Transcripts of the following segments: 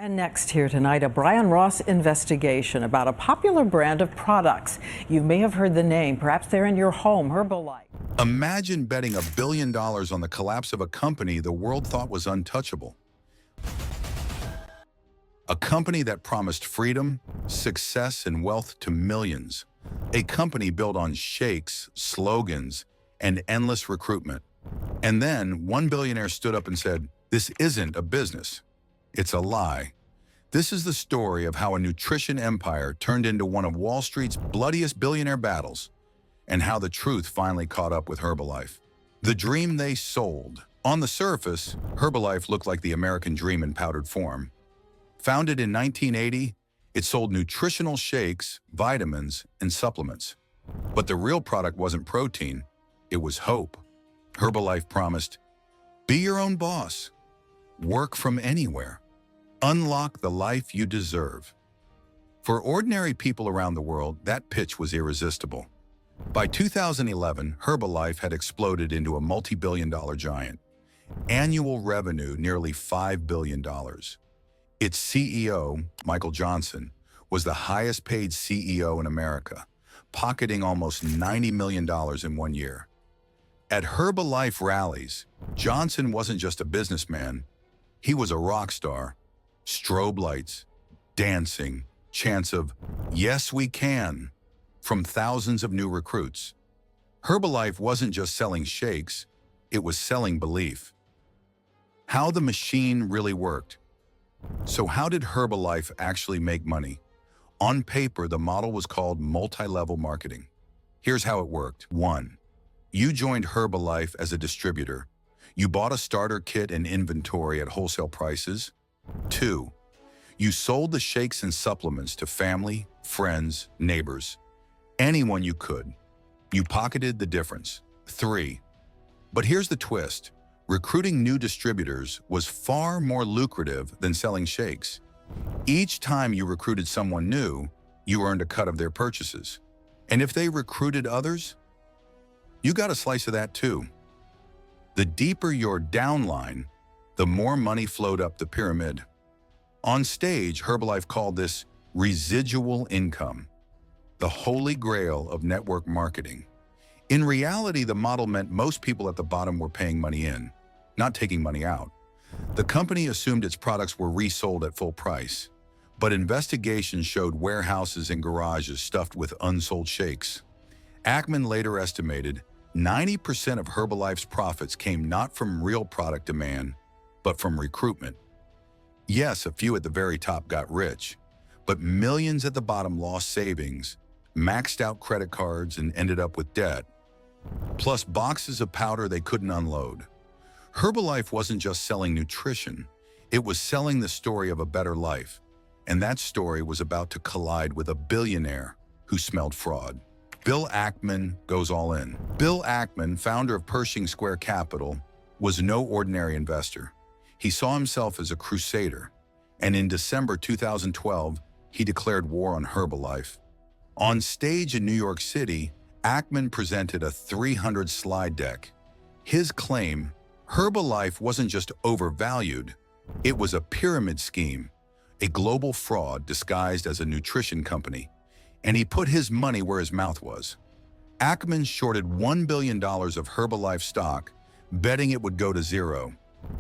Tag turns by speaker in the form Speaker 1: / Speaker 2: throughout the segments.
Speaker 1: And next here tonight, a Brian Ross investigation about a popular brand of products. You may have heard the name. Perhaps they're in your home, Herbalife.
Speaker 2: Imagine betting $1 billion on the collapse of a company the world thought was untouchable. A company that promised freedom, success, and wealth to millions. A company built on shakes, slogans, and endless recruitment. And then one billionaire stood up and said, "This isn't a business. It's a lie." This is the story of how a nutrition empire turned into one of Wall Street's bloodiest billionaire battles, and how the truth finally caught up with Herbalife. The dream they sold. On the surface, Herbalife looked like the American dream in powdered form. Founded in 1980, it sold nutritional shakes, vitamins, and supplements. But the real product wasn't protein, it was hope. Herbalife promised, "Be your own boss. Work from anywhere. Unlock the life you deserve." For ordinary people around the world, that pitch was irresistible. By 2011, Herbalife had exploded into a multi-billion-dollar giant. Annual revenue nearly $5 billion. Its CEO, Michael Johnson, was the highest-paid CEO in America, pocketing almost $90 million in 1 year. At Herbalife rallies, Johnson wasn't just a businessman, he was a rock star. Strobe lights, dancing, chants of "Yes, we can" from thousands of new recruits. Herbalife wasn't just selling shakes, it was selling belief. How the machine really worked. So how did Herbalife actually make money? On paper, the model was called multi-level marketing. Here's how it worked. 1. You joined Herbalife as a distributor. You bought a starter kit and inventory at wholesale prices. 2. You sold the shakes and supplements to family, friends, neighbors, anyone you could. You pocketed the difference. 3. But here's the twist. Recruiting new distributors was far more lucrative than selling shakes. Each time you recruited someone new, you earned a cut of their purchases. And if they recruited others, you got a slice of that too. The deeper your downline, the more money flowed up the pyramid. On stage, Herbalife called this residual income, the holy grail of network marketing. In reality, the model meant most people at the bottom were paying money in, not taking money out. The company assumed its products were resold at full price, but investigations showed warehouses and garages stuffed with unsold shakes. Ackman later estimated 90% of Herbalife's profits came not from real product demand, but from recruitment. Yes, a few at the very top got rich, but millions at the bottom lost savings, maxed out credit cards, and ended up with debt, plus boxes of powder they couldn't unload. Herbalife wasn't just selling nutrition, it was selling the story of a better life, and that story was about to collide with a billionaire who smelled fraud. Bill Ackman goes all in. Bill Ackman, founder of Pershing Square Capital, was no ordinary investor. He saw himself as a crusader, and in December 2012, he declared war on Herbalife. On stage in New York City, Ackman presented a 300 slide deck. His claim, Herbalife wasn't just overvalued, it was a pyramid scheme, a global fraud disguised as a nutrition company, and he put his money where his mouth was. Ackman shorted $1 billion of Herbalife stock, betting it would go to zero.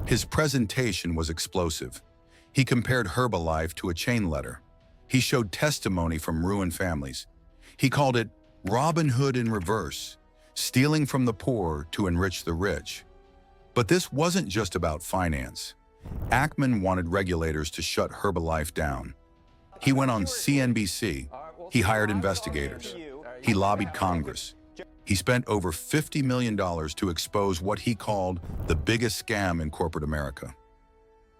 Speaker 2: His presentation was explosive. He compared Herbalife to a chain letter. He showed testimony from ruined families. He called it Robin Hood in reverse, stealing from the poor to enrich the rich. But this wasn't just about finance. Ackman wanted regulators to shut Herbalife down. He went on CNBC. He hired investigators. He lobbied Congress. He spent over $50 million to expose what he called the biggest scam in corporate America.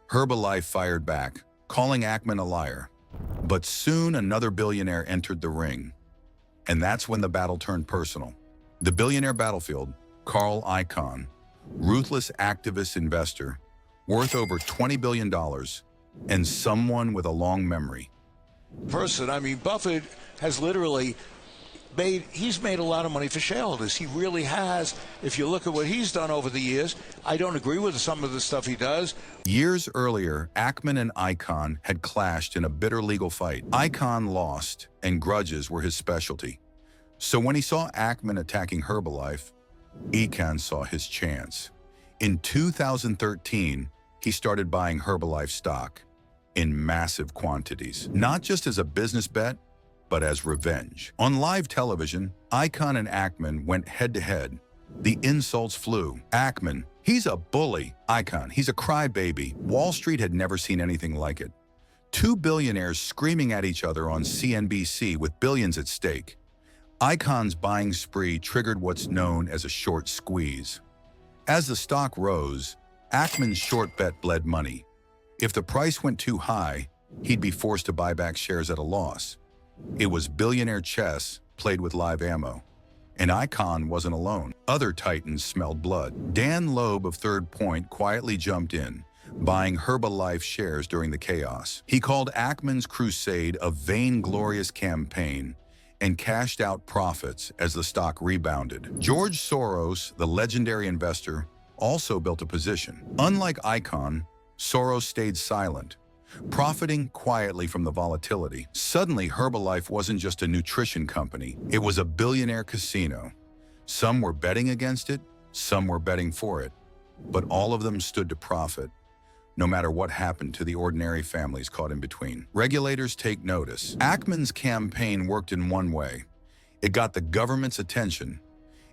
Speaker 2: Herbalife fired back, calling Ackman a liar. But soon another billionaire entered the ring. And that's when the battle turned personal. The billionaire battlefield, Carl Icahn, ruthless activist investor, worth over $20 billion, and someone with a long memory.
Speaker 3: I mean, Buffett has literally he's made a lot of money for shareholders. He really has. If you look at what he's done over the years, I don't agree with some of the stuff he does.
Speaker 2: Years earlier, Ackman and Icahn had clashed in a bitter legal fight. Icahn lost, and grudges were his specialty. So when he saw Ackman attacking Herbalife, Icahn saw his chance. In 2013, he started buying Herbalife stock in massive quantities, not just as a business bet, but as revenge. On live television, Icahn and Ackman went head-to-head. The insults flew. Ackman, he's a bully. Icahn, he's a crybaby. Wall Street had never seen anything like it. Two billionaires screaming at each other on CNBC with billions at stake. Icahn's buying spree triggered what's known as a short squeeze. As the stock rose, Ackman's short bet bled money. If the price went too high, he'd be forced to buy back shares at a loss. It was billionaire chess played with live ammo. And Icahn wasn't alone. Other titans smelled blood. Dan Loeb of Third Point quietly jumped in, buying Herbalife shares during the chaos. He called Ackman's crusade a vainglorious campaign and cashed out profits as the stock rebounded. George Soros, the legendary investor, also built a position. Unlike Icahn, Soros stayed silent, profiting quietly from the volatility. Suddenly, Herbalife wasn't just a nutrition company. It was a billionaire casino. Some were betting against it, some were betting for it, but all of them stood to profit, no matter what happened to the ordinary families caught in between. Regulators take notice. Ackman's campaign worked in one way. It got the government's attention.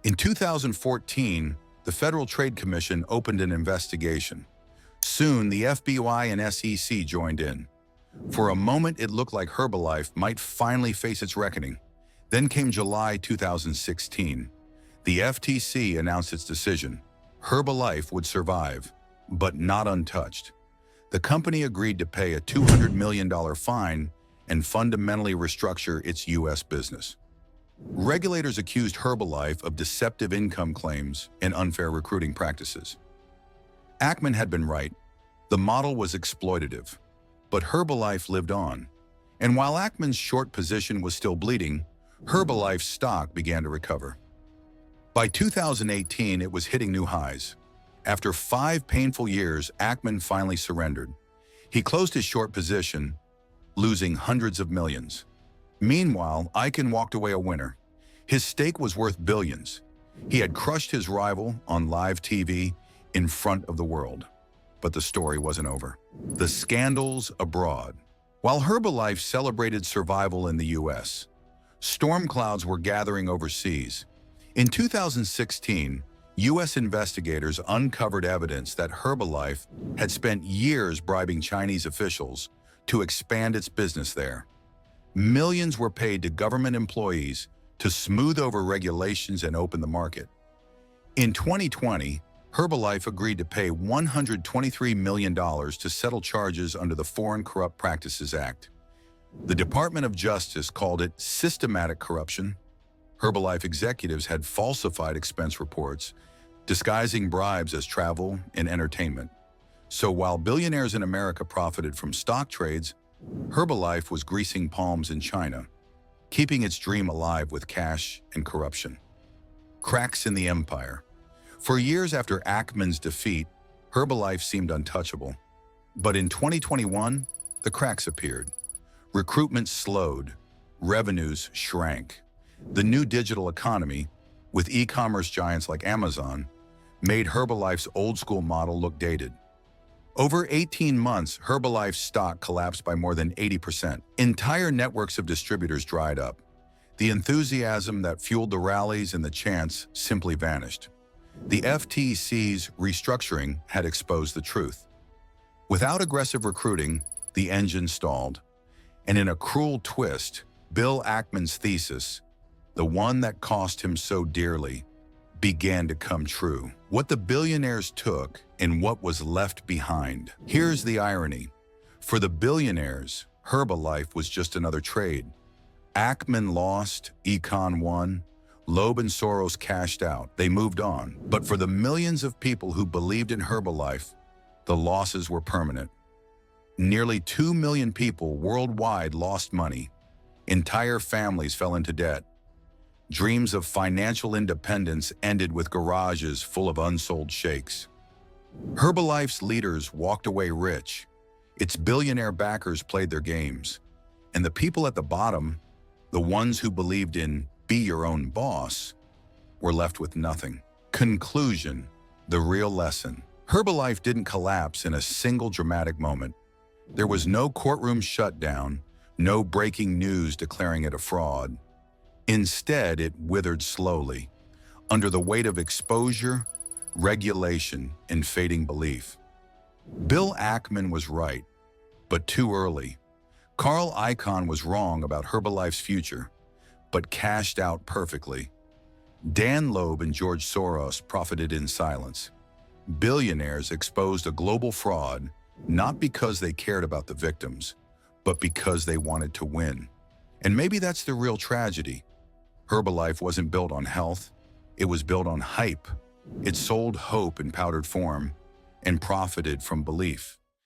Speaker 2: In 2014, the Federal Trade Commission opened an investigation. Soon, the FBI and SEC joined in. For a moment, it looked like Herbalife might finally face its reckoning. Then came July 2016. The FTC announced its decision. Herbalife would survive, but not untouched. The company agreed to pay a $200 million fine and fundamentally restructure its U.S. business. Regulators accused Herbalife of deceptive income claims and unfair recruiting practices. Ackman had been right. The model was exploitative, but Herbalife lived on. And while Ackman's short position was still bleeding, Herbalife's stock began to recover. By 2018, it was hitting new highs. After 5 painful years, Ackman finally surrendered. He closed his short position, losing hundreds of millions. Meanwhile, Icahn walked away a winner. His stake was worth billions. He had crushed his rival on live TV in front of the world. But the story wasn't over. The scandals abroad. While Herbalife celebrated survival in the U.S., storm clouds were gathering overseas. In 2016, U.S. investigators uncovered evidence that Herbalife had spent years bribing Chinese officials to expand its business there. Millions were paid to government employees to smooth over regulations and open the market. In 2020, Herbalife agreed to pay $123 million to settle charges under the Foreign Corrupt Practices Act. The Department of Justice called it systematic corruption. Herbalife executives had falsified expense reports, disguising bribes as travel and entertainment. So while billionaires in America profited from stock trades, Herbalife was greasing palms in China, keeping its dream alive with cash and corruption. Cracks in the empire. For years after Ackman's defeat, Herbalife seemed untouchable. But in 2021, the cracks appeared. Recruitment slowed, revenues shrank. The new digital economy, with e-commerce giants like Amazon, made Herbalife's old-school model look dated. Over 18 months, Herbalife's stock collapsed by more than 80%. Entire networks of distributors dried up. The enthusiasm that fueled the rallies and the chants simply vanished. The FTC's restructuring had exposed the truth. Without aggressive recruiting, the engine stalled. And in a cruel twist, Bill Ackman's thesis, the one that cost him so dearly, began to come true. What the billionaires took and what was left behind. Here's the irony. For the billionaires, Herbalife was just another trade. Ackman lost, Icahn won, Loeb and Soros cashed out. They moved on. But for the millions of people who believed in Herbalife, the losses were permanent. Nearly 2 million people worldwide lost money. Entire families fell into debt. Dreams of financial independence ended with garages full of unsold shakes. Herbalife's leaders walked away rich. Its billionaire backers played their games. And the people at the bottom, the ones who believed in be your own boss, were left with nothing. Conclusion, the real lesson. Herbalife didn't collapse in a single dramatic moment. There was no courtroom shutdown, no breaking news declaring it a fraud. Instead, it withered slowly, under the weight of exposure, regulation, and fading belief. Bill Ackman was right, but too early. Carl Icahn was wrong about Herbalife's future, but cashed out perfectly. Dan Loeb and George Soros profited in silence. Billionaires exposed a global fraud, not because they cared about the victims, but because they wanted to win. And maybe that's the real tragedy. Herbalife wasn't built on health, it was built on hype. It sold hope in powdered form and profited from belief.